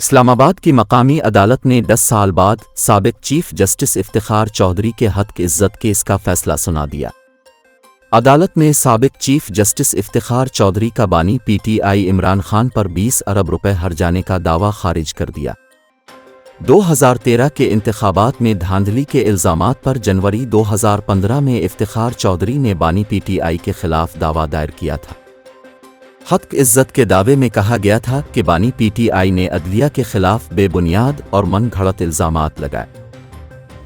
इस्लामाबाद की मकामी अदालत ने 10 साल बाद साबिक चीफ जस्टिस इफ्तिखार चौधरी के हक इज्जत केस का फैसला सुना दिया। अदालत ने साबिक चीफ जस्टिस इफ्तिखार चौधरी का बानी पीटीआई इमरान खान पर 20 अरब रुपए हर्जाने का दावा खारिज कर दिया। 2013 के इंतखाबात में धांधली के इल्ज़ामात पर जनवरी 2015 में इफ्तिखार चौधरी ने बानी पीटीआई के खिलाफ दावा दायर किया था। हक इज्जत के दावे में कहा गया था कि बानी पीटीआई ने अदलिया के खिलाफ बेबुनियाद और मन घड़त इल्ज़ामात लगाए।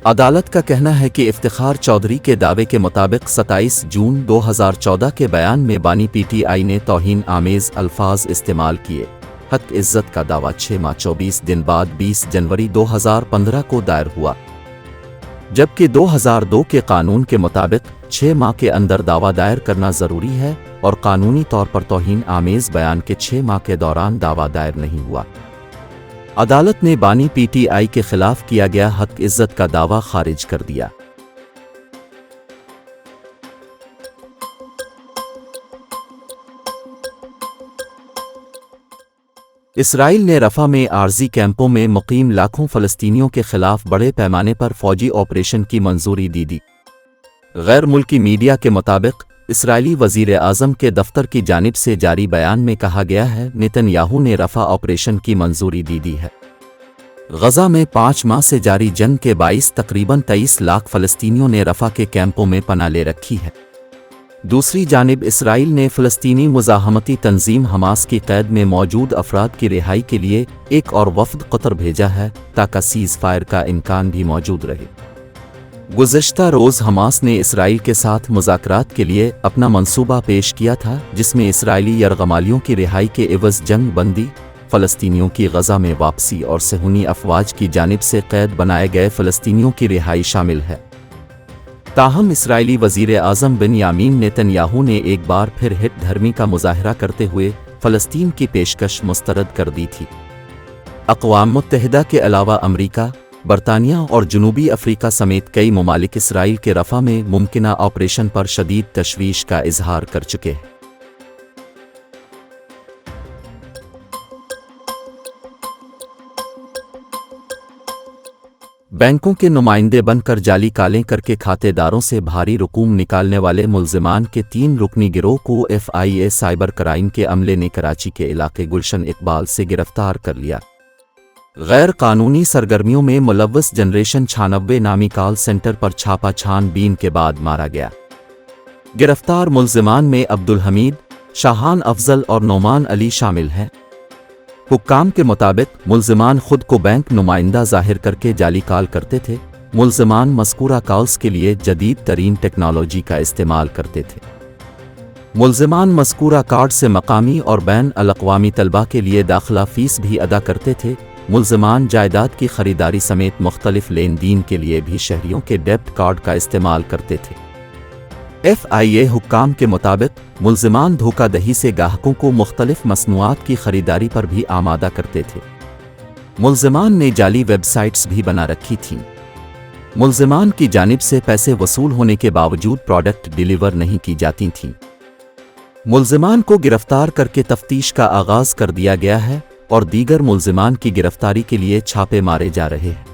अदालत का कहना है कि इफ्तिखार चौधरी के दावे के मुताबिक 27 जून 2014 के बयान में बानी पीटीआई ने तौहीन आमेज़ अल्फाज इस्तेमाल किए। हक इज्जत का दावा 6 माह 24 दिन बाद 20 जनवरी 2015 को दायर हुआ, जबकि 2002 के कानून के मुताबिक 6 माह के अंदर दावा दायर करना ज़रूरी है और कानूनी तौर पर तौहीन आमेज़ बयान के 6 माह के दौरान दावा दायर नहीं हुआ। अदालत ने बानी पीटीआई के खिलाफ किया गया हक इज्जत का दावा खारिज कर दिया। इसराइल ने रफ़ा में आर्जी कैंपों में मुकीम लाखों फ़लस्तीनियों के खिलाफ बड़े पैमाने पर फ़ौजी ऑपरेशन की मंजूरी दी। गैर मुल्की मीडिया के मुताबिक इसराइली वज़ीर आज़म के दफ्तर की जानिब से जारी बयान में कहा गया है, नेतन्याहू ने रफ़ा ऑपरेशन की मंजूरी दी है। गज़ा में 5 माह से जारी जंग के बाइस तकरीबन 23 लाख फ़लस्तीनियों ने रफ़ा के कैंपों में पनाह ले रखी है। दूसरी जानिब इसराइल ने फ़लस्तीनी मुज़ाहमती तंजीम हमास की क़ैद में मौजूद अफराद की रिहाई के लिए एक और वफ़द क़तर भेजा है ताकि सीज़ फायर का इम्कान भी मौजूद रहे। गुज़श्ता रोज़ हमास ने इसराइल के साथ मुज़ाकरात के लिए अपना मंसूबा पेश किया था, जिसमें इसराइली यरग़मालियों की रिहाई के एवज़ जंग बंदी, फ़लस्तीनियों की गज़ा में वापसी और सहूनी अफवाज की जानिब से क़ैद बनाए गए फ़लस्तीनियों की रिहाई शामिल है। ताहम इसराइली वज़ीर आज़म बिन्यामीन नेतन्याहू ने एक बार फिर हिट धर्मी का मुज़ाहरा करते हुए फ़लस्तीन की पेशकश मुस्तरद कर दी थी। अक़वाम मुत्तहिदा के अलावा अमरीका, बरतानिया और जनूबी अफ्रीका समेत कई ममालिक इसराइल के रफ़ा में मुमकिना ऑपरेशन पर शदीद तशवीश का इजहार कर चुके हैं। बैंकों के नुमाइंदे बनकर जाली कालें करके खातेदारों से भारी रकूम निकालने वाले मुल्ज़िमान के 3 रुकनी गिरोह को FIA साइबर क्राइम के अमले ने कराची के इलाके गुलशन इकबाल से गिरफ्तार कर लिया। गैर कानूनी सरगर्मियों में मुलव्वस जनरेशन 96 नामी कॉल सेंटर पर छापा छानबीन के बाद मारा गया। गिरफ्तार मुल्ज़िमान में अब्दुल हमीद, शाहान अफजल और नोमान अली शामिल हैं। हुक्काम के मुताबिक मुल्ज़िमान खुद को बैंक नुमाइंदा जाहिर करके जाली कॉल करते थे। मुल्ज़िमान मज़कूरा कॉल्स के लिए जदीद तरीन टेक्नोलॉजी का इस्तेमाल करते थे। मुल्ज़िमान मज़कूरा कार्ड से मकामी और बैन अल-अक़वामी तलबा के लिए दाखिला फ़ीस भी अदा करते थे। मुल्ज़िमान जायदाद की ख़रीदारी समेत मुख्तलिफ लेन देन के लिए भी शहरियों के डेबिट कार्ड का इस्तेमाल करते थे। FIA हुक्काम के मुताबिक मुल्ज़िमान धोखादही से गाहकों को मुख्तलिफ मसनूआत की ख़रीदारी पर भी आमादा करते थे। मुल्ज़िमान ने जाली वेबसाइट्स भी बना रखी थीं। मुल्ज़िमान की जानिब से पैसे वसूल होने के बावजूद प्रोडक्ट डिलीवर नहीं की जाती थीं। मुल्ज़िमान को गिरफ्तार करके तफ्तीश का आगाज़ कर दिया गया है और दीगर मुल्ज़िमान की गिरफ्तारी के लिए छापे मारे जा रहे हैं।